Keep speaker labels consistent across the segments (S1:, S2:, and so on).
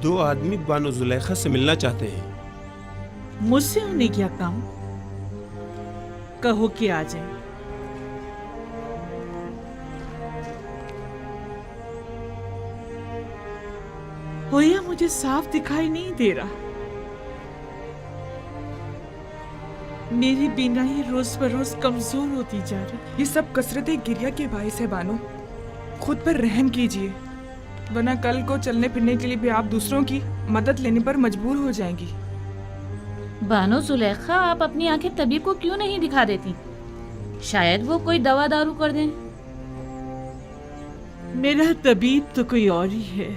S1: दो आदमी बानो जुलेखा से मिलना चाहते हैं।
S2: मुझसे उन्हें क्या काम? कहो कि आ जाए। होया मुझे साफ दिखाई नहीं दे रहा। मेरी बीनाई रोज बरोज कमजोर होती जा रही।
S3: ये सब कसरत गिरिया के बायस है बानो। खुद पर रहम कीजिए, वरना कल को चलने फिरने के लिए भी आप दूसरों की मदद लेने पर मजबूर हो जाएंगी।
S4: बानो जुलेखा, आप अपनी आंखें तबीब को क्यों नहीं दिखा देती? शायद वो कोई दवा दारू कर दें।
S2: मेरा तबीब तो कोई और ही है,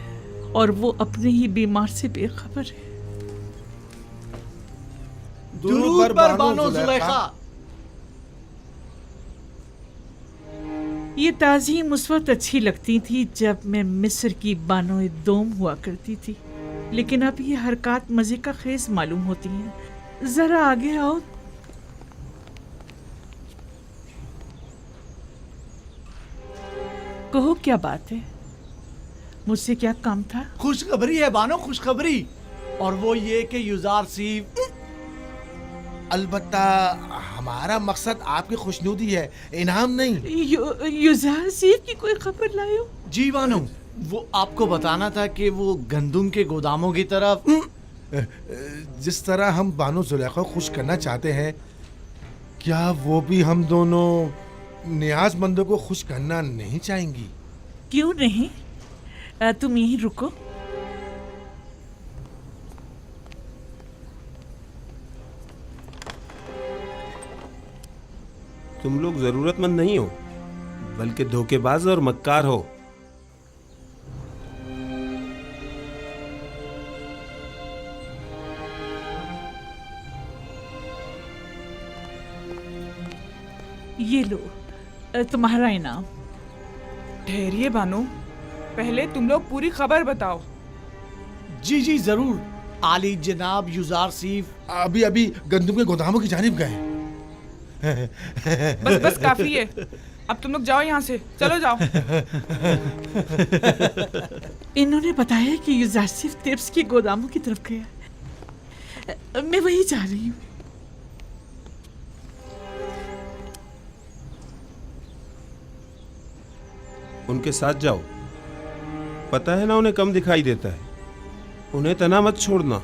S2: और वो अपने ही बीमार से बेखबर है।
S5: दुरूद पर बानो जुलेखा।
S2: ये ताज़ीम उस वक्त अच्छी लगती थी जब मैं मिस्र की बानो दोम हुआ करती थी, लेकिन अब ये हरकत मजे का खेज मालूम होती हैं। जरा आगे आओ। कहो क्या बात है? मुझसे क्या काम था?
S5: खुशखबरी है बानो, खुशखबरी। और वो ये कि युजार सीफ। अलबत्ता हमारा मकसद आपकी खुशनुदी है, इनाम नहीं।
S2: युजार सीफ की कोई खबर लाए हो?
S5: जी बानो, वो आपको बताना था कि वो गंदुम के गोदामों की तरफ।
S6: जिस तरह हम बानो जुलेखा को खुश करना चाहते हैं, क्या वो भी हम दोनों नियाजमंदों को खुश करना नहीं चाहेंगी?
S2: क्यों नहीं? तुम यहीं रुको।
S1: तुम लोग जरूरतमंद नहीं हो, बल्कि धोखेबाज और मक्कार हो।
S2: ये लो तुम्हारा इनाम।
S3: ठहरिए बानो, पहले तुम लोग पूरी खबर बताओ।
S5: जी जी जरूर। आली जनाब युजार सीफ
S6: अभी अभी गंदुम के गोदामों की जानिब गए।
S3: बस बस काफी है, अब तुम लोग जाओ यहाँ से, चलो जाओ।
S2: इन्होंने बताया कि युजासिफ तिब्स के गोदामों की तरफ गया। मैं वही जा रही हूँ।
S1: उनके साथ जाओ। पता है ना उन्हें कम दिखाई देता है। उन्हें तना मत छोड़ना।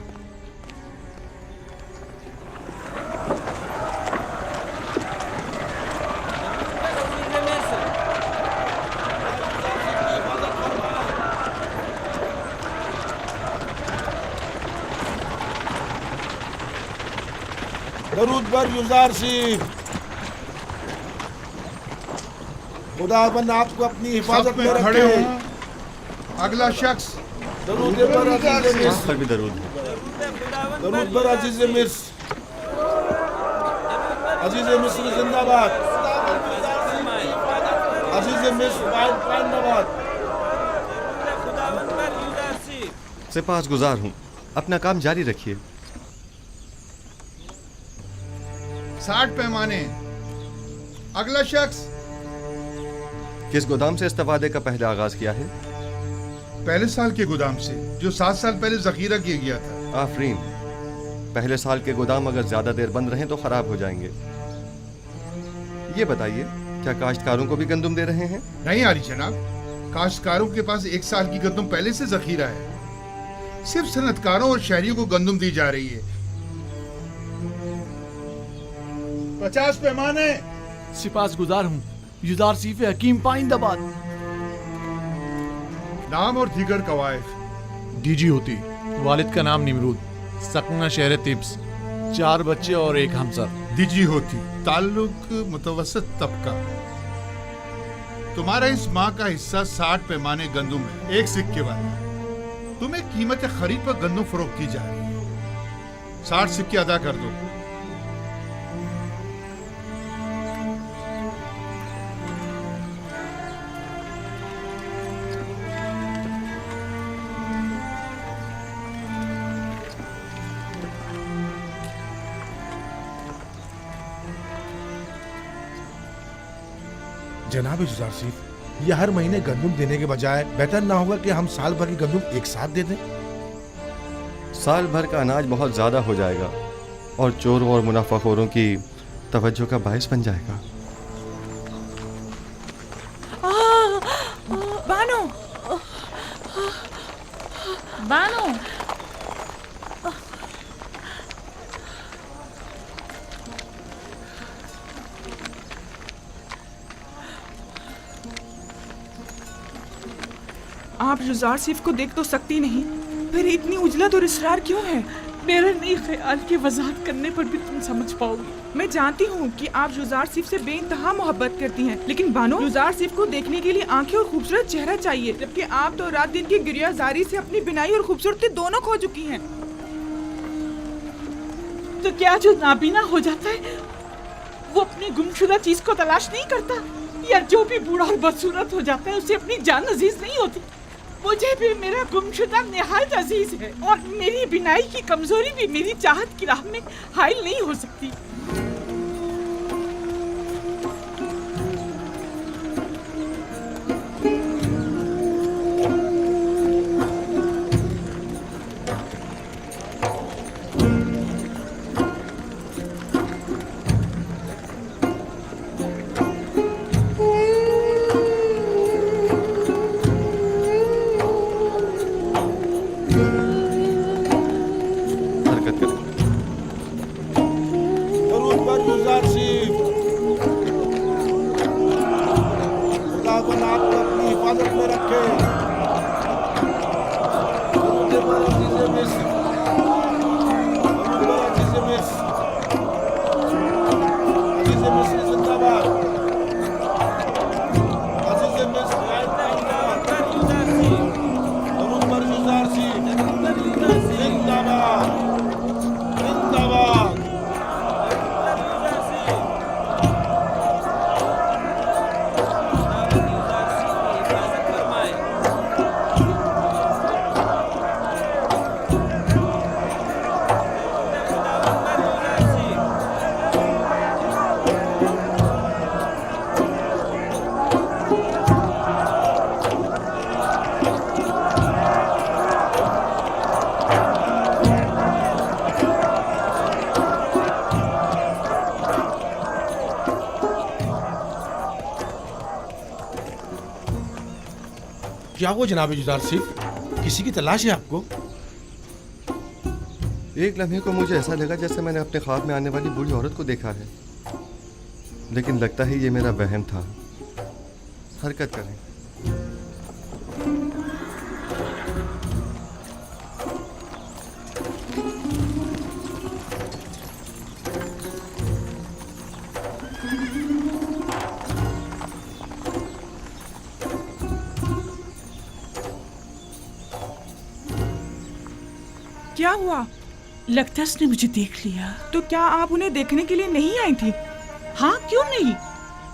S6: दरूद पर युजार सीफ। खुदाबंद आपको अपनी हिफाजत में
S7: खड़े
S6: रखे।
S7: हो। अगला शख्स।
S6: दरूद पर अजीज मिस्र।
S7: पर भी दरूद।
S6: दरूद पर अजीज मिस्र। अजीज मिस्र जिंदाबाद। अजीज मिस्र जिंदाबाद।
S8: सिपाहगुजार हूँ, अपना काम जारी रखिए।
S7: 60 पैमाने। अगला शख्स।
S8: किस गोदाम से इस्तेफादे का पहले आगाज किया है?
S7: पहले साल के गोदाम से, जो 7 साल पहले जखीरा किया गया था।
S8: आफरीन। पहले साल के गोदाम अगर ज्यादा देर बंद रहें तो खराब हो जाएंगे। ये बताइए, क्या काश्तकारों को भी गंदुम दे रहे हैं?
S7: नहीं आली जनाब, काश्तकारों के पास 1 साल की गंदुम पहले से जखीरा है। सिर्फ सनतकारों और शहरियों को गंदुम दी जा रही है। 50 पैमाने।
S5: सिपासगुजार हूँ, युजार सीफ हकीम पाइंदाबाद।
S7: नाम और दीगर कवायद।
S9: डीजी होती, वालिद का नाम निमरूद, सकना शहर तिब्स, 4 बच्चे और 1 हमसर।
S7: दीजी होती, ताल्लुक मुतवसत तबका। तुम्हारा इस माह का हिस्सा 60 पैमाने गंदुम है, 1 सिक्के वाला। तुम्हें कीमत खरीद पर गंदुम फरोख्त की जा रही है। 60 सिक्के अदा कर दो।
S6: जनाब युजार सीफ, ये हर महीने गंदुम देने के बजाय बेहतर ना होगा कि हम साल भर की गंदुम एक साथ दे दें?
S8: साल भर का अनाज बहुत ज़्यादा हो जाएगा और चोरों और मुनाफाखोरों की तवज्जो का बायस बन जाएगा।
S3: बानो,
S4: बानो,
S3: आप जुजार सिर्फ को देख तो सकती नहीं, फिर इतनी उजलत और इसरार क्यों है?
S2: मेरा नहीं ख्याल कि वजाहत करने पर भी तुम समझ पाओगी।
S3: मैं जानती हूँ कि आप जुजार सिर्फ से बेइंतहा मोहब्बत करती हैं, लेकिन बानो, जुजार सिर्फ को देखने के लिए आंखें और खूबसूरत चेहरा चाहिए, जबकि आप तो रात दिन की गिरियाजारी से अपनी बिनाई और खूबसूरती दोनों खो चुकी हैं।
S2: तो क्या जो नाबीना हो जाता है वो अपनी गुमशुदा चीज को तलाश नहीं करता, या जो भी बूढ़ा और बदसूरत हो जाता है उसे अपनी जान अजीज नहीं होती? मुझे भी मेरा गुमशुदा निहायत अजीज है, और मेरी बिनाई की कमजोरी भी मेरी चाहत की राह में हाइल नहीं हो सकती।
S8: हरकत करें।
S6: दरूद पर जुजार सिर्फ। खुदावन आपको अपनी हिफाजत में रखे। दरूद पर अजीज़े मिस्र। दरूद पर अजीज़े मिस्र। अजीज़े मिस्र जिंदाबाद। अजीज़े मिस्र जिंदाबाद। दरूद पर जुजार सिर्फ जिंदाबाद। जिंदाबाद। क्या वो जनाब जुजार सिर्फ, किसी की तलाश है आपको?
S8: एक लम्हे को मुझे ऐसा लगा जैसे मैंने अपने ख्वाब में आने वाली बूढ़ी औरत को देखा है, लेकिन लगता है ये मेरा वहम था। हरकत करें।
S3: क्या हुआ?
S2: लगता है उसने मुझे देख लिया।
S3: तो क्या आप उन्हें देखने के लिए नहीं आई थी?
S2: हाँ, क्यों नहीं,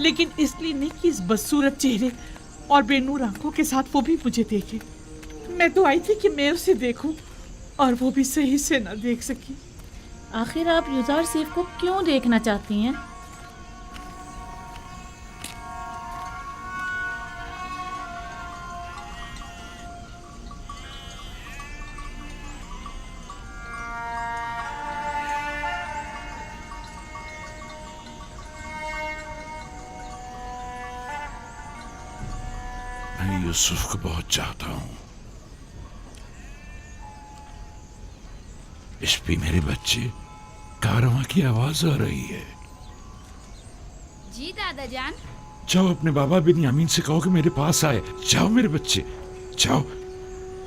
S2: लेकिन इसलिए नहीं कि इस बदसूरत चेहरे और बेनूर आंखों के साथ वो भी मुझे देखे। मैं तो आई थी कि मैं उसे देखूं, और वो भी सही से ना देख सकी।
S4: आखिर आप युजार सिर्फ को क्यों देखना चाहती हैं?
S10: मैं यूसुफ को बहुत चाहता हूँ। इश्पी मेरे बच्चे, कारवां की आवाज आ रही है।
S11: जी दादा जान।
S10: जाओ अपने बाबा बिन्यामीन से कहो कि मेरे पास आए। जाओ मेरे बच्चे, जाओ,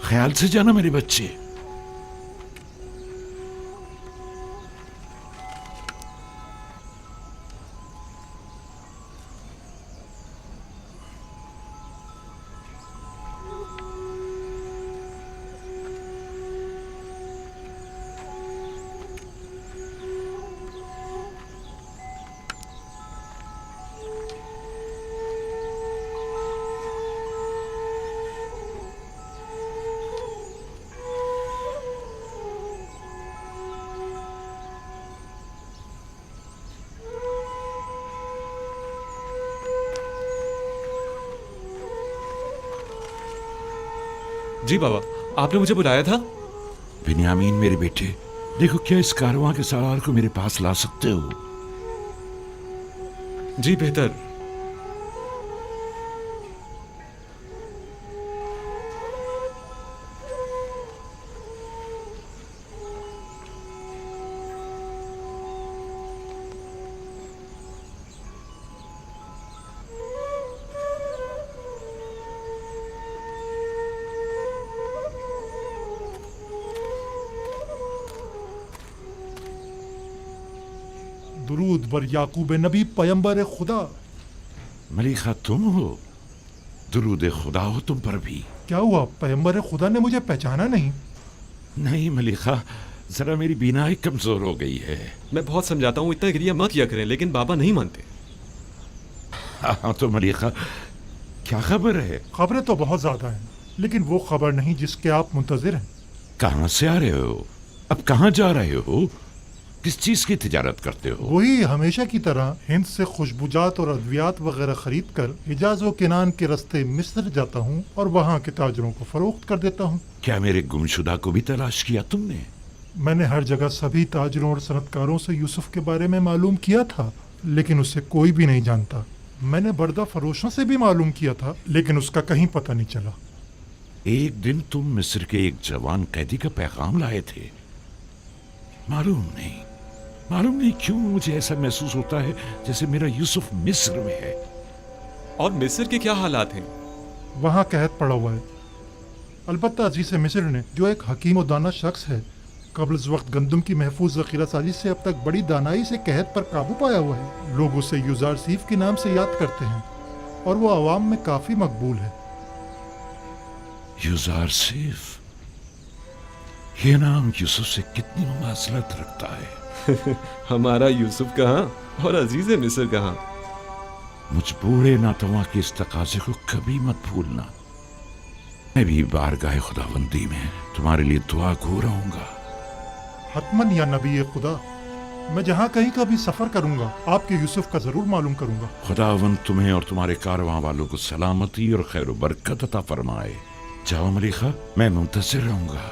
S10: ख्याल से जाना मेरे बच्चे।
S12: जी बाबा, आपने मुझे बुलाया था?
S10: बिन्यामीन मेरे बेटे, देखो क्या इस कारवां के सालार को मेरे पास ला सकते हो?
S11: जी बेहतर।
S12: दुरूद बर याकूब नबी पैगंबर खुदा।
S10: मलिका तुम हो? दुरूद खुदा हो तुम पर भी।
S12: क्या हुआ, पैगंबर खुदा ने मुझे पहचाना नहीं?
S10: नहीं मलिका, जरा मेरी बीनाई कमजोर हो गई है।
S11: मैं बहुत समझाता हूँ इतना गिरिया मत किया करें, लेकिन बाबा नहीं मानते।
S10: हाँ तो मलिका, क्या खबर है?
S12: खबरें तो बहुत ज्यादा हैं, लेकिन वो खबर नहीं जिसके आप मुंतजिर हैं।
S10: कहाँ से आ रहे हो? अब कहाँ जा रहे हो? किस चीज की तिजारत करते हो?
S12: वही हमेशा की तरह हिंद से खुशबुजात और अद्वियात वगैरह खरीद कर हिजाज व किनान के रास्ते मिस्र जाता हूँ और वहाँ के ताजरों को फरोख्त कर देता हूँ।
S10: क्या मेरे गुमशुदा को भी तलाश किया तुमने?
S12: मैंने हर जगह सभी ताजरों और सनतकारों से यूसुफ के बारे में मालूम किया था, लेकिन उसे कोई भी नहीं जानता। मैंने बर्दा फरोशों से भी मालूम किया था, लेकिन उसका कहीं पता नहीं चला।
S10: एक दिन तुम मिस्र के एक जवान कैदी का पैगाम लाए थे। मालूम नहीं क्यों मुझे ऐसा महसूस होता है जैसे मेरा यूसुफ मिस्र में है।
S11: और मिस्र के क्या हालात हैं?
S12: वहाँ कहत पड़ा हुआ है। अलबत्ता अजीज मिस्र ने, जो एक हकीम और दाना शख्स है, कब्ल वक्त गंदम की महफूज ज़ख़ीरा साजी से अब तक बड़ी दानाई से कहत पर काबू पाया हुआ है। लोग उसे यूजार सीफ के नाम से याद करते हैं और वो आवाम में काफी मकबूल है।
S10: यूजार सीफ, ये नाम यूसुफ से कितनी मुमासलत रखता है।
S11: हमारा यूसुफ कहाँ और अजीज मिस्र कहाँ।
S10: मुझ बूढ़े नातवा के इस तकाजे को कभी मत भूलना। मैं भी बारगाह खुदाबंदी में तुम्हारे लिए दुआ गो रहूंगा।
S12: हतमन या नबी खुदा, मैं जहाँ कहीं का भी सफर करूंगा आपके यूसुफ का जरूर मालूम करूंगा।
S10: खुदावंद तुम्हें और तुम्हारे कारवां वालों को सलामती और खैर बरकत अता फरमाए। जाओ मलिका, मैं मुंतज़िर रहूंगा।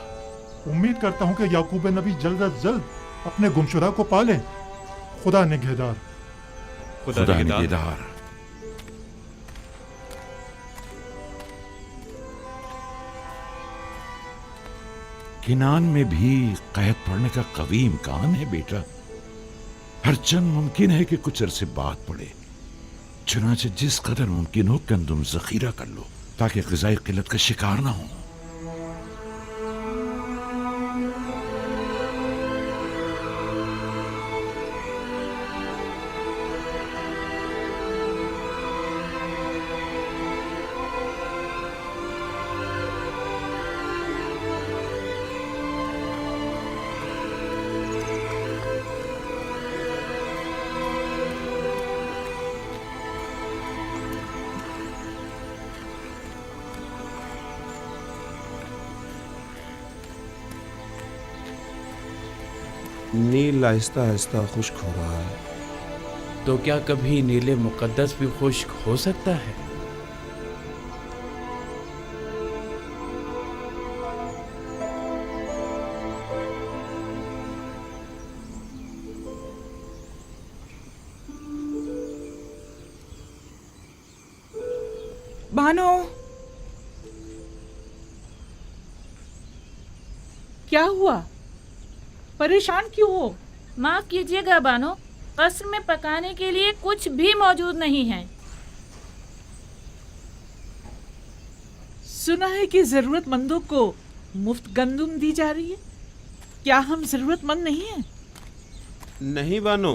S12: उम्मीद करता हूँ कि याकूब नबी जल्द अज जल्द अपने गुमशुदा को पाले। खुदा निगहदार।
S10: खुदा निगहदार। किनान में भी कैद पड़ने का कवी इम्कान है बेटा। हर चंद मुमकिन है कि कुछ अरसे बाद पड़े। चुनाचे जिस कदर मुमकिन हो गंदुम जखीरा कर लो ताकि ग़िज़ाई किल्लत का शिकार ना हो।
S1: नील आहिस्ता आहिस्ता खुश्क हो रहा है।
S13: तो क्या कभी नीले मुकद्दस भी खुश्क हो सकता है?
S3: बानो,
S2: क्या हुआ? परेशान क्यों हो?
S4: माफ कीजिएगा बानो, कस्र में पकाने के लिए कुछ भी मौजूद नहीं है।
S2: सुना है कि जरूरतमंदों को मुफ्त गंदुम दी जा रही है। क्या हम जरूरतमंद नहीं हैं?
S1: नहीं बानो,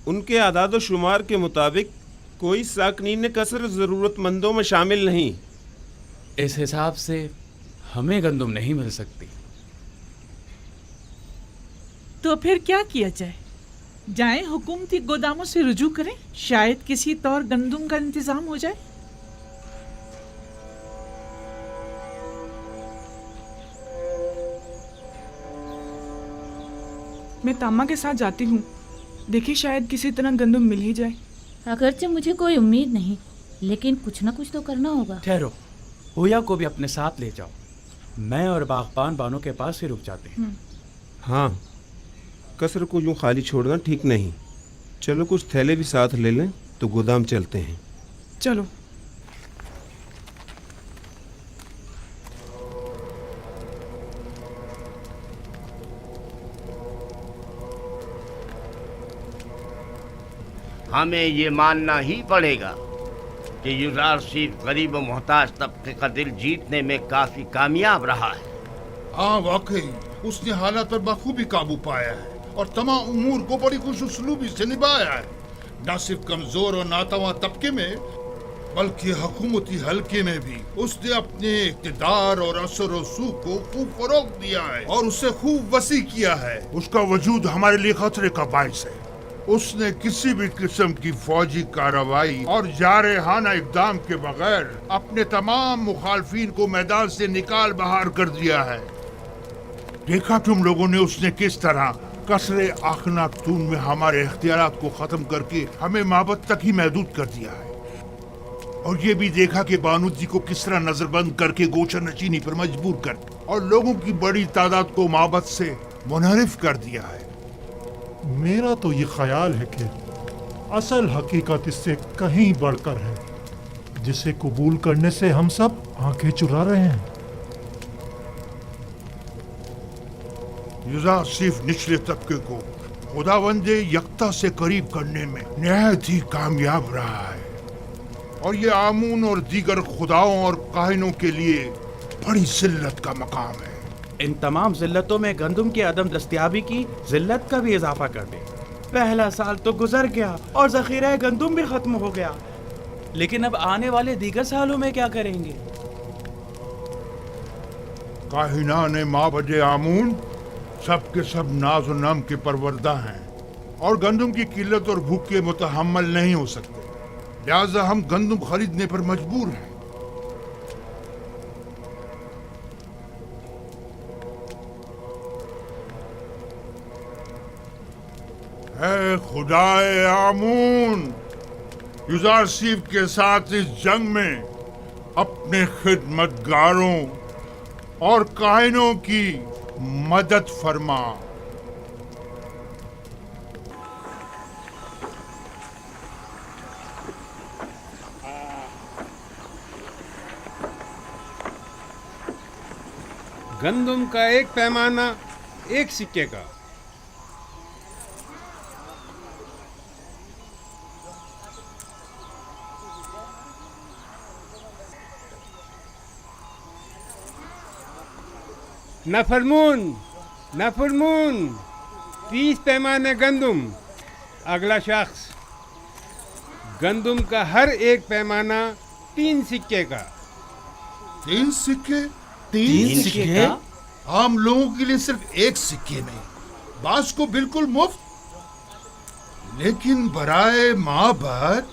S1: उनके आदाद शुमार के मुताबिक कोई साकनीन कसर जरूरतमंदों में शामिल नहीं।
S13: इस हिसाब से हमें गंदुम नहीं मिल सकती।
S2: तो फिर क्या किया जाए? जाएं हुकूमती गोदामों से रुजू करें, शायद किसी तौर गंदुम का इंतजाम हो जाए।
S3: मैं तामा के साथ जाती हूँ, देखिए शायद किसी तरह गंदुम मिल ही जाए।
S4: अगरचे मुझे कोई उम्मीद नहीं, लेकिन कुछ ना कुछ तो करना होगा।
S13: ठहरो, होया को भी अपने साथ ले जाओ। मैं और बागबान बानो के पास ही रुक जाते हैं।
S1: हाँ, कसर को यूं खाली छोड़ना ठीक नहीं। चलो कुछ थैले भी साथ ले लें तो गोदाम चलते हैं।
S3: चलो।
S14: हमें ये मानना ही पड़ेगा कि युजार सिर्फ गरीब और मोहताज तबके का दिल जीतने में काफी कामयाब रहा है।
S7: हाँ वाकई उसने हालात पर बखूबी काबू पाया है और तमाम उमूर को बड़ी खुश उसलूबी से निभाया है। न सिर्फ कमजोर और नातवा तबके में बल्कि हुकूमती हलके में भी उसने अपने इक़्तिदार और असर और सूख को खूब फरोग दिया है और उसे खूब वसी किया है।
S15: उसका वजूद हमारे लिए खतरे का बाइस है।
S7: उसने किसी भी किस्म की फौजी कार्रवाई और जारहाना इक़दाम के बगैर अपने तमाम मुखालफिन को मैदान से निकाल बाहर कर दिया है।
S15: देखा तुम लोगों ने उसने किस तरह कसरे आखनातून में हमारे इख्तियारात को खत्म करके हमें माबद तक ही महदूद कर दिया है। और ये भी देखा कि बानो जी को किस तरह नजरबंद करके गोशा नशीनी पर मजबूर कर और लोगों की बड़ी तादाद को माबद से मुनहरिफ कर दिया है।
S12: मेरा तो ये ख्याल है कि असल हकीकत इससे कहीं बढ़कर है, जिसे कबूल करने से हम सब आंखें चुरा रहे हैं।
S15: युजार सिर्फ निचले तबके को खुदावंदे यकता से करीब करने में निहायत ही कामयाब रहा है और ये आमून और दीगर खुदाओं और काहिनों के लिए बड़ी जिल्लत का मकाम है।
S13: इन तमाम जिल्लतों में गंदम की अदम दस्तयाबी की जिल्लत का भी इजाफा कर दे। पहला साल तो गुजर गया और ज़ख़ीरा गंदम भी खत्म हो गया, लेकिन अब आने वाले दीगर सालों में क्या करेंगे?
S15: काहिना ने माबदे आमून सब के सब नाज और नम के परवरदा हैं और गंदम की किल्लत और भूख के मुतहम्मल नहीं हो सकते, लिहाजा हम गंदम खरीदने पर मजबूर हैं। है खुदाए आमून, युजार सिफ के साथ इस जंग में अपने खिदमतगारों और काहिनों की मदद फरमा।
S1: गंदम का एक पैमाना एक सिक्के का। नफरमून, नफरमून, 30 पैमाने गंदम। अगला शख्स, गंदम का हर एक पैमाना 3 सिक्के का।
S7: 3 सिक्के?
S5: 3 सिक्के?
S7: आम लोगों के लिए सिर्फ 1 सिक्के में, बास को बिल्कुल मुफ्त। लेकिन बराए माबद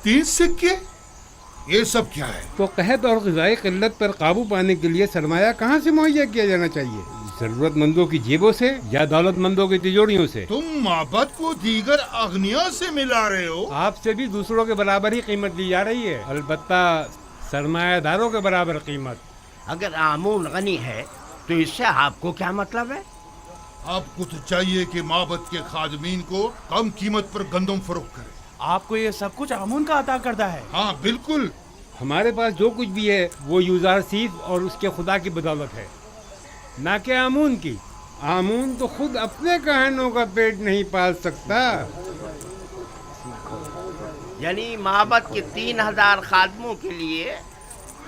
S7: 3 सिक्के? ये सब क्या है?
S1: तो कहत और ग़िज़ाई क़िल्लत पर काबू पाने के लिए सरमाया कहाँ से मुहैया किया जाना चाहिए? ज़रूरतमंदों की जेबों से या दौलतमंदों की तिजोरियों से?
S7: तुम माबद को दीगर अगनिया से मिला रहे हो।
S1: आपसे भी दूसरों के बराबर ही कीमत दी जा रही है, अलबत्ता सरमायादारों के बराबर कीमत।
S14: अगर आमून गनी है तो इससे आपको क्या मतलब है?
S7: आपको तो चाहिए कि माबद के खादमीन को कम कीमत पर गंदम फरोख्त करें।
S13: आपको ये सब कुछ आमून का अता करता है?
S7: हाँ बिल्कुल।
S1: हमारे पास जो कुछ भी है वो युजार सिफ और उसके खुदा की बदौलत है, ना कि आमून की। आमून तो खुद अपने कहनों का पेट नहीं पाल सकता।
S14: यानी माबद के 3000 खादमों के लिए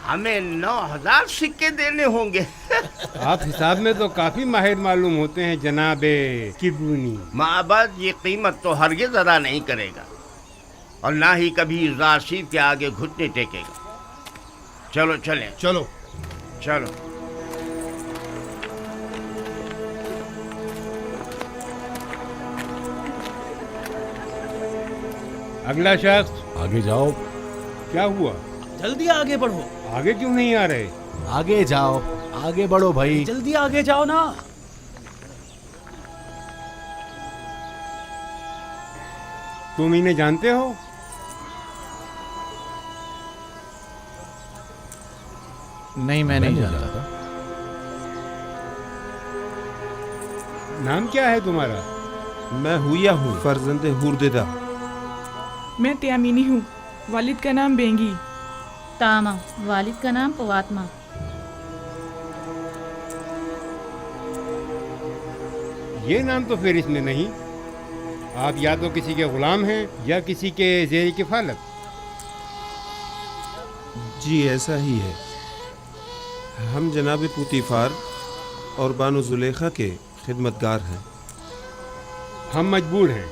S14: हमें 9000 सिक्के देने होंगे।
S1: आप हिसाब में तो काफी माहिर मालूम होते हैं जनाबे किबरूनी।
S14: माबद ये कीमत तो हरगिज़ अदा नहीं करेगा और ना ही कभी युजार सिफ के आगे घुटने टेकेगा। चलो चलें।
S7: चलो
S14: चलो।
S1: अगला शख्स।
S9: आगे जाओ।
S1: क्या हुआ?
S13: जल्दी आगे बढ़ो।
S1: आगे क्यों नहीं आ रहे?
S5: आगे जाओ, आगे बढ़ो भाई।
S13: जल्दी आगे जाओ ना।
S1: तुम इन्हें जानते हो?
S9: नहीं, मैं नहीं जानता।
S1: नाम क्या है तुम्हारा?
S11: मैं हुया हूँ, फर्जंद हुरदिदा।
S3: मैं त्यामिनी हूँ, वालिद का नाम बेंगी।
S4: तामा, वालिद का नाम पवात्मा।
S1: ये नाम तो फिर इसमें नहीं। आप या तो किसी के गुलाम हैं या किसी के ज़ेर किफ़ालत।
S11: जी ऐसा ही है। हम जनाब पुतीफार और बानो जुलेखा के खिदमतगार हैं।
S1: हम मजबूर हैं।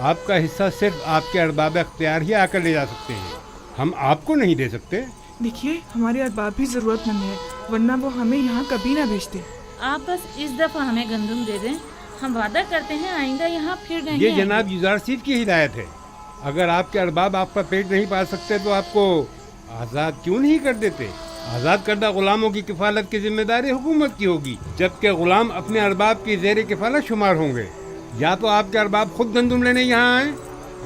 S1: आपका हिस्सा सिर्फ आपके अरबाब अख्तियार ही आकर ले जा सकते हैं, हम आपको नहीं दे सकते।
S3: देखिए, हमारे अरबाब भी ज़रूरतमंद है, वरना वो हमें यहाँ कभी ना भेजते।
S4: आप बस इस दफ़ा हमें गंदम दे दें, हम वादा करते हैं आइंदा यहाँ फिर नहीं
S1: ये
S4: आएंगे।
S1: जनाब यूज़ारसीफ की हिदायत है। अगर आपके अरबाब आपका पेट नहीं पाल सकते तो आपको आज़ाद क्यों नहीं कर देते? आज़ाद करदा गुलामों की किफ़ालत की जिम्मेदारी हुकूमत की होगी, जबकि गुलाम अपने अरबाब की ज़ेर किफ़ालत शुमार होंगे। या तो आपके अरबाब खुद गंदम लेने यहाँ आएँ,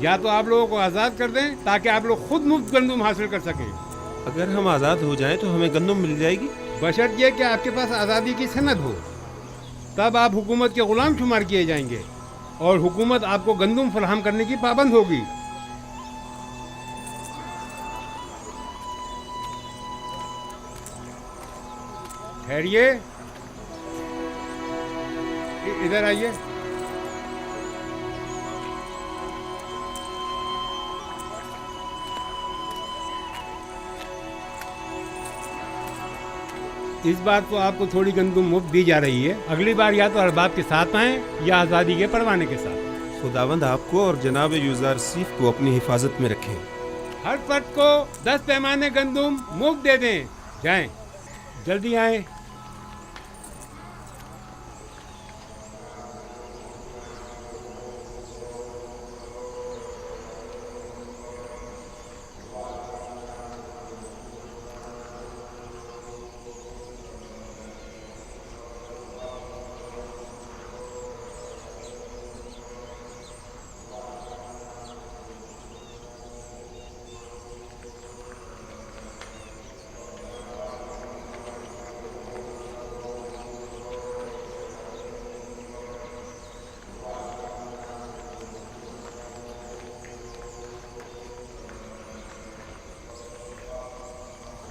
S1: या तो आप लोगों को आज़ाद कर दें ताकि आप लोग खुद मुफ्त गंदम हासिल कर सकें।
S11: अगर हम आज़ाद हो जाएं तो हमें गंदम मिल जाएगी,
S1: बशर्त ये कि आपके पास आज़ादी की सनद हो, तब आप हुकूमत के गुलाम शुमार किए जाएंगे और हुकूमत आपको गंदम फराहम करने की पाबंद होगी। ठहरिए, इधर आइए। इस बार तो आपको थोड़ी गंदम मुफ्त दी जा रही है, अगली बार या तो अरबाब के साथ आएं या आज़ादी के परवाने के साथ।
S11: खुदावंद आपको और जनाब यूज़ारसीफ को अपनी हिफाजत में रखें।
S1: हर फर्द को 10 पैमाने गंदम मुफ्त दे दें। जाएं, जल्दी आएं।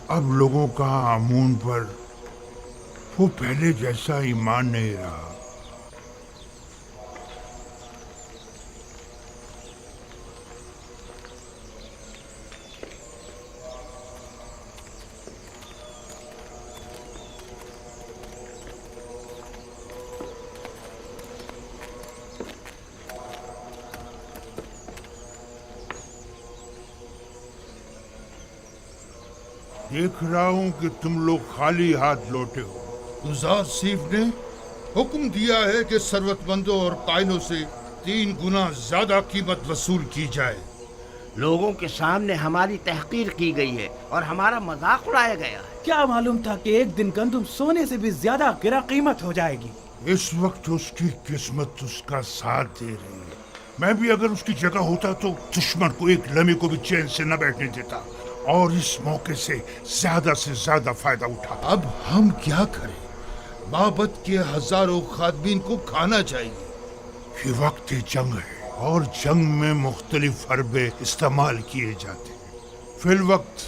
S15: अब लोगों का आमून पर वो पहले जैसा ईमान नहीं रहा। देख रहा हूं कि तुम लोग खाली हाथ लौटे हो।
S7: यूज़ारसीफ ने हुक्म दिया है कि सरवतमंदों और कायनों से 3 गुना ज्यादा कीमत वसूल की जाए।
S14: लोगों के सामने हमारी तहकीर की गई है और हमारा मजाक उड़ाया गया है।
S13: क्या मालूम था कि एक दिन गंदम सोने से भी ज्यादा गिरा कीमत हो जाएगी।
S15: इस वक्त उसकी किस्मत उसका साथ दे रही है। मैं भी अगर उसकी जगह होता तो दुश्मन को एक लम्हे को भी चैन से न बैठने देता और इस मौके से ज्यादा फायदा उठा।
S7: अब हम क्या करें? माबद के हजारों खादमीन को खाना चाहिए।
S15: ये वक्त जंग है और जंग में मुख्तलिफ हरबे इस्तेमाल किए जाते हैं। फिल वक्त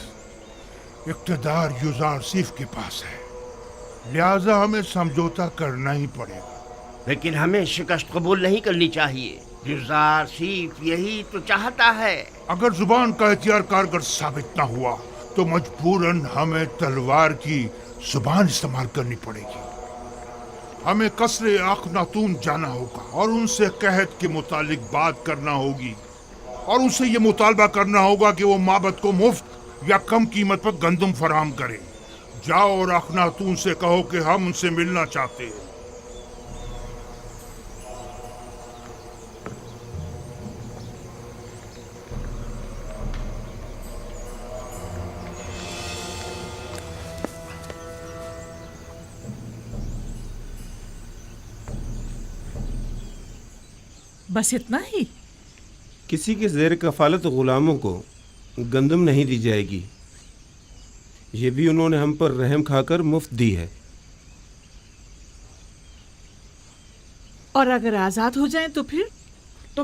S15: इक़्तिदार यूज़ारसीफ के पास है, लिहाजा हमें समझौता करना ही पड़ेगा।
S14: लेकिन हमें शिकस्त कबूल नहीं करनी चाहिए। यूज़ारसीफ यही तो चाहता है।
S15: अगर जुबान का इख्तियार कारगर साबित न हुआ तो मजबूरन हमें तलवार की जुबान इस्तेमाल करनी पड़ेगी। हमें कसरे अखनातून जाना होगा और उनसे कहत के मुतालिक बात करना होगी और उनसे ये मुतालबा करना होगा कि वो माबद को मुफ्त या कम कीमत पर गंदम फराहम करे। जाओ और अखनातून से कहो कि हम उनसे मिलना चाहते हैं।
S2: बस इतना ही?
S11: किसी के ज़ेर कफालत गुलामों को गंदम नहीं दी जाएगी। ये भी उन्होंने हम पर रहम खाकर मुफ्त दी है।
S2: और अगर आजाद हो जाएं तो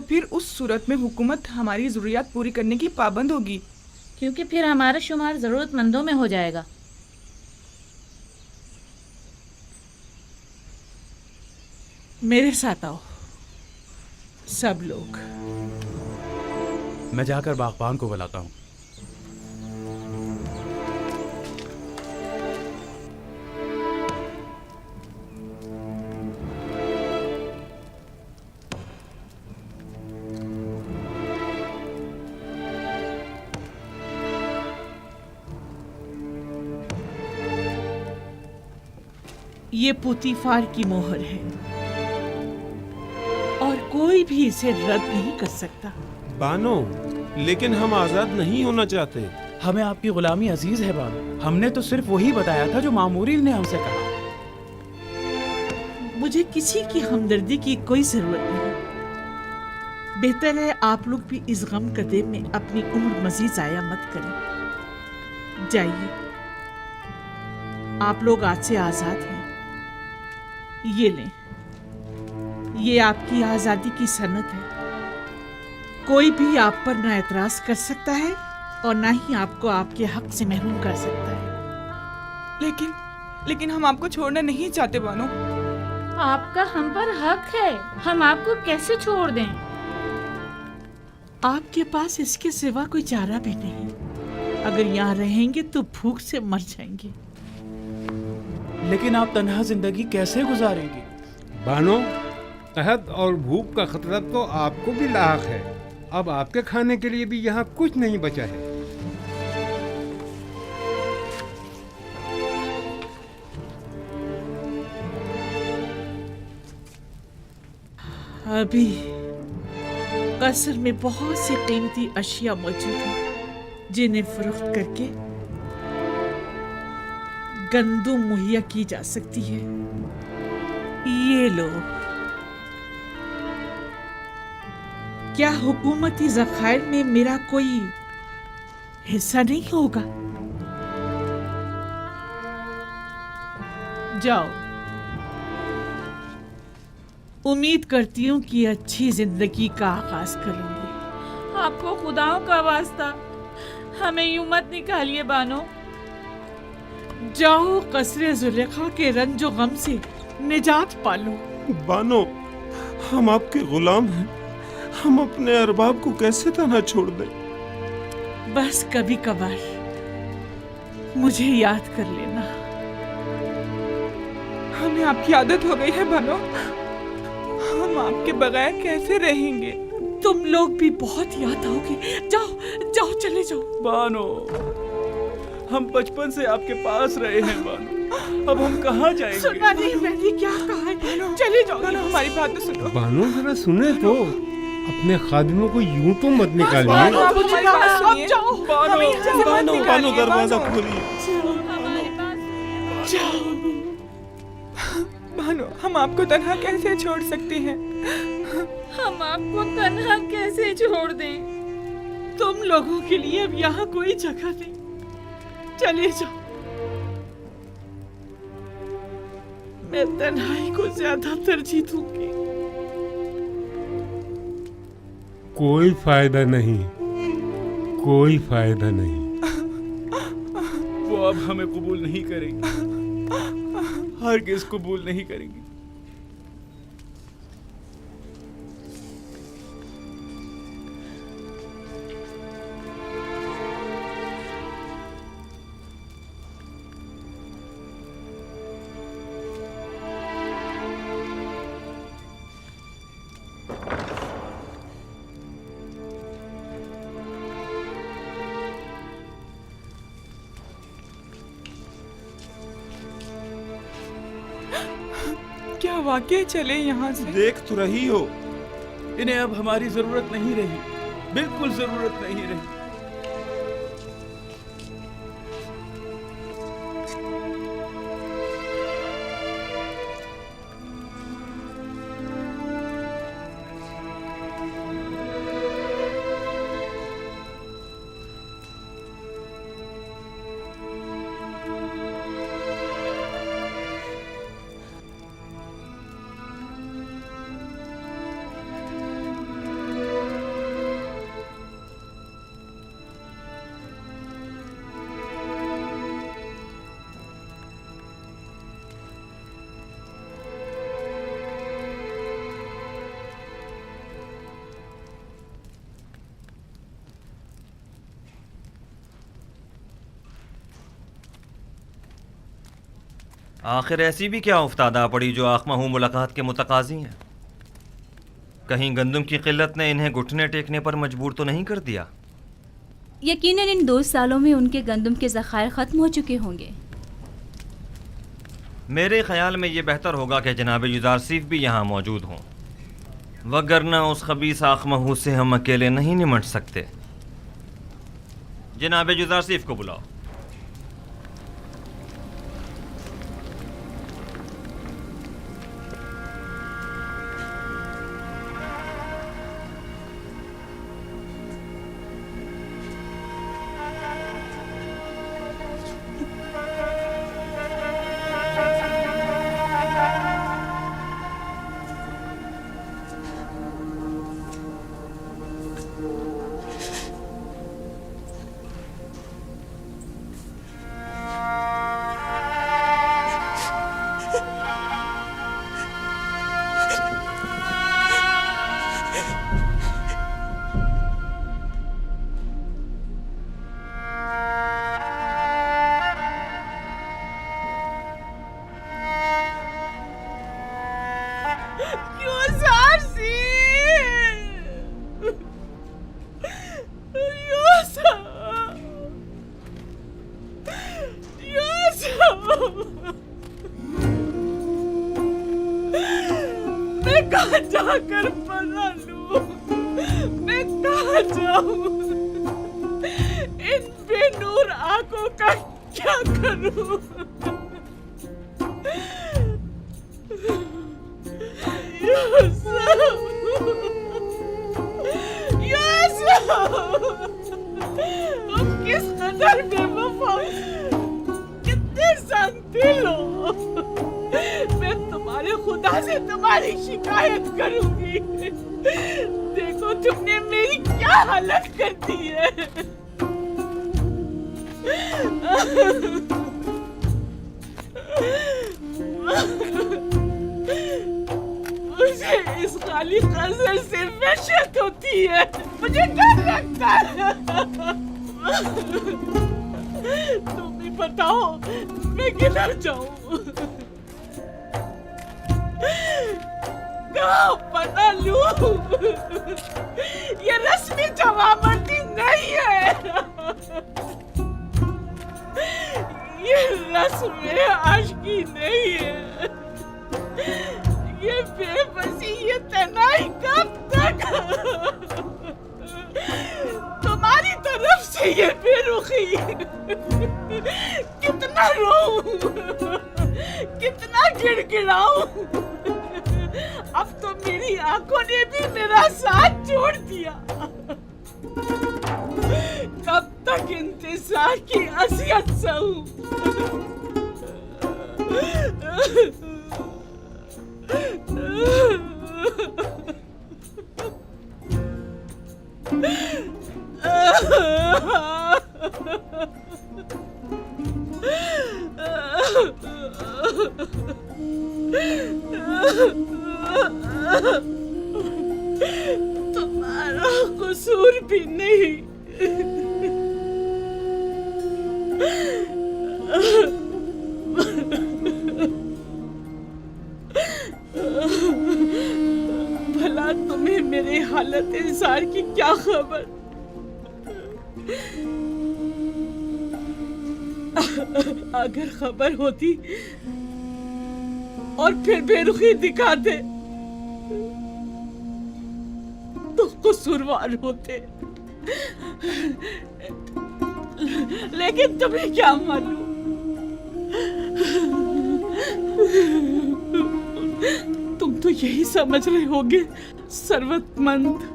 S2: फिर
S3: उस सूरत में हुकूमत हमारी ज़रूरियात पूरी करने की पाबंद होगी,
S4: क्योंकि फिर हमारा शुमार ज़रूरतमंदों में हो जाएगा।
S2: मेरे साथ आओ सब लोग।
S13: मैं जाकर बागबान को बुलाता हूँ।
S2: ये पुतीफार की मोहर है और कोई भी इसे रद्द नहीं कर सकता।
S11: बानो, लेकिन हम आजाद नहीं होना चाहते।
S13: हमें आपकी गुलामी अजीज है बानो। हमने तो सिर्फ वही बताया था जो मामूरीन ने हमसे कहा।
S2: मुझे किसी की हमदर्दी की कोई जरूरत नहीं। बेहतर है आप लोग भी इस गम कदे में अपनी उम्र मजीद जाया मत करें। जाइए, आप लोग आज से आजाद हैं। ये लें, ये आपकी आजादी की सनद है। कोई भी आप पर ना एतराज कर सकता है और ना ही आपको आपके हक से महरूम कर सकता है।
S3: लेकिन हम आपको छोड़ना नहीं चाहते बानो।
S4: आपका हम पर हक है, हम आपको कैसे छोड़ दें?
S2: आपके पास इसके सिवा कोई चारा भी नहीं। अगर यहाँ रहेंगे तो भूख से मर जाएंगे।
S13: लेकिन आप तन्हा जिंदगी कैसे गुजारेंगे?
S1: बानो, कहत और भूख का खतरा तो आपको भी लाहक है। अब आपके खाने के लिए भी यहाँ कुछ नहीं बचा है।
S2: अभी कसर में बहुत सी कीमती अशिया मौजूद हैं जिन्हें फरोख्त करके गंदुम मुहैया की जा सकती है। ये लो। क्या हुकूमती ज़खायर में मेरा कोई हिस्सा नहीं होगा? जाओ, उम्मीद करती हूँ कि अच्छी जिंदगी का आगाज करूंगी।
S4: आपको खुदाओं का वास्ता हमें यूं मत निकालिए बानो।
S2: जाओ, कसरे जुलेखा के रंजो गम से निजात पालो।
S11: बानो, हम आपके गुलाम हैं। हम अपने अरबाब को कैसे तन्हा छोड़ दें?
S2: बस कभी कभार मुझे याद कर लेना।
S3: हमें आपकी आदत हो गई है बानो। हम आपके बगैर कैसे रहेंगे?
S2: तुम लोग भी बहुत याद आओगे। जाओ जाओ, चले जाओ।
S13: बानो, हम बचपन से आपके पास रहे हैं बानो। अब हम कहाँ जाएंगे?
S2: सुना नहीं मैंने क्या कहा है? चले जाओ।
S3: बानो, हमारी बात तो सुनो।
S1: बानो, जरा सुने तो। अपने खादिमों को यूं तो मत निकालिए।
S3: आप जाओ।
S11: बानो, दरवाजा खोलिए।
S3: बानो, हम आपको तन्हा कैसे छोड़ सकते हैं?
S4: हम आपको तन्हा कैसे छोड़ दें?
S2: तुम लोगों के लिए अब यहाँ कोई जगह नहीं। चले जाओ। मैं तन्हाई को ज्यादा तरजीह दूंगी।
S1: कोई फायदा नहीं, कोई फायदा नहीं।
S13: वो अब हमें कबूल नहीं करेंगे, हरगिज़ कबूल नहीं करेंगे।
S3: क्या वाकई चले यहाँ से?
S11: देख तो रही हो,
S13: इन्हें अब हमारी जरूरत नहीं रही, बिल्कुल जरूरत नहीं रही।
S16: آخر ایسی بھی کیا افتادہ پڑی جو آخمہ ہوں ملاقات کے متقاضی ہیں؟ کہیں گندم کی قلت نے انہیں گھٹنے ٹیکنے پر مجبور تو نہیں کر دیا؟
S17: یقیناً ان 2 سالوں میں ان کے گندم کے ذخائر ختم ہو چکے ہوں گے۔
S16: میرے خیال میں یہ بہتر ہوگا کہ جناب یوزارسیف بھی یہاں موجود ہوں، وگرنہ اس خبیث آخمہ سے ہم اکیلے نہیں نمٹ سکتے۔ جناب یوزارسیف کو بلاؤ۔
S2: میں کہاں جا کر پناہ لوں؟ میں کہاں جاؤں؟ ان بے نور آنکھوں کا کیا کروں؟ تم کس قدر بے وفا، کتنے سنگ دل ہو۔ میں تمہارے خدا سے تمہاری شکایت کروں گی۔ دیکھو تم نے میری کیا حالت کر دی ہے۔ مجھے اس خالی قصر سے وحشت ہوتی ہے، مجھے ڈر لگتا ہے۔ تم بھی بتاؤ میں کدھر جاؤں؟ کہاں پناہ لوں؟ یہ رسمی جوابندی نہیں ہے، یہ رسم عاشقی نہیں ہے، یہ بے بسی، یہ تنہائی کب تک؟ تمہاری طرف سے یہ بے رخی، کتنا روؤں، کتنا گڑ گڑاؤں۔ اب تو میری آنکھوں نے بھی میرا ساتھ چھوڑ دیا۔ کب تک انتظار کی اذیت سہوں؟ تمہارا قصور بھی نہیں، بھلا تمہیں میرے حالت انسان کی کیا خبر؟ اگر خبر ہوتی اور پھر بے رخی دکھاتے تو قصوروار ہوتے، لیکن تمہیں کیا معلوم؟ تم تو یہی سمجھ رہے ہوگے ثروت مند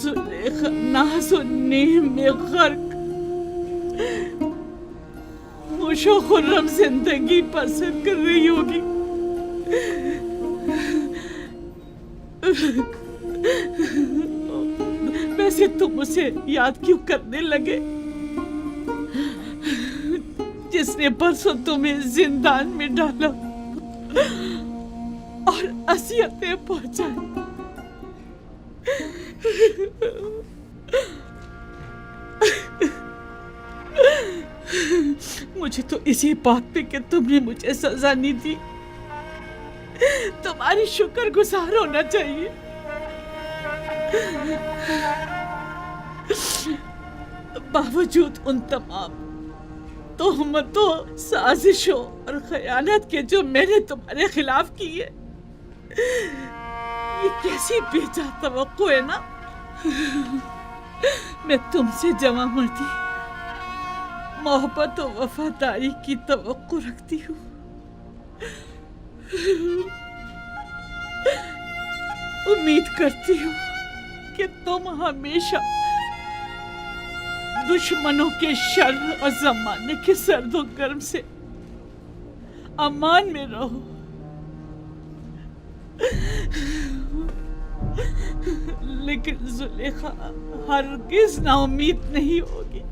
S2: زلیخا ناز و نیم میں غرق خوش و خرم زندگی بسر کر رہی ہوگی۔ ویسے تم اسے یاد کیوں کرنے لگے جس نے پرسوں تمہیں زندان میں ڈالا اور اذیتیں پہنچائی؟ मुझे तो इसी बात पे कि तुमने मुझे सजा नहीं दी तुम्हारी शुक्रगुजार होना चाहिए। बावजूद उन तमाम तोहमतों, साजिशों और खयानत के जो मैंने तुम्हारे खिलाफ की है, ये कैसी बेजा तवक्को है ना। मैं तुमसे जमा मर्दी, मोहब्बत और वफादारी की तवक्को रखती हूँ। उम्मीद करती हूँ कि तुम हमेशा दुश्मनों के शर और जमाने के सर्द और गर्म से अमान में रहो। लेकिन जुलेखा हरगिज नाउम्मीद नहीं होगी।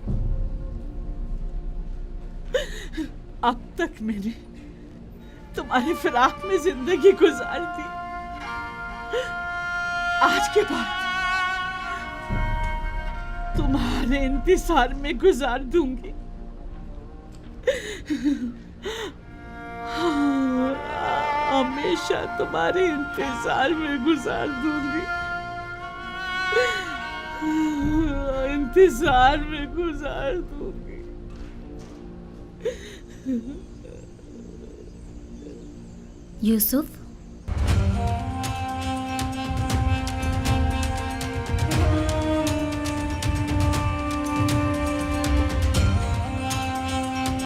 S2: अब तक मैंने तुम्हारे फिराक में जिंदगी गुजार दी, आज के बाद तुम्हारे इंतजार में गुजार दूंगी। हमेशा तुम्हारे इंतजार में गुजार दूंगी, इंतजार में गुजार दूंगी।
S17: यूसुफ,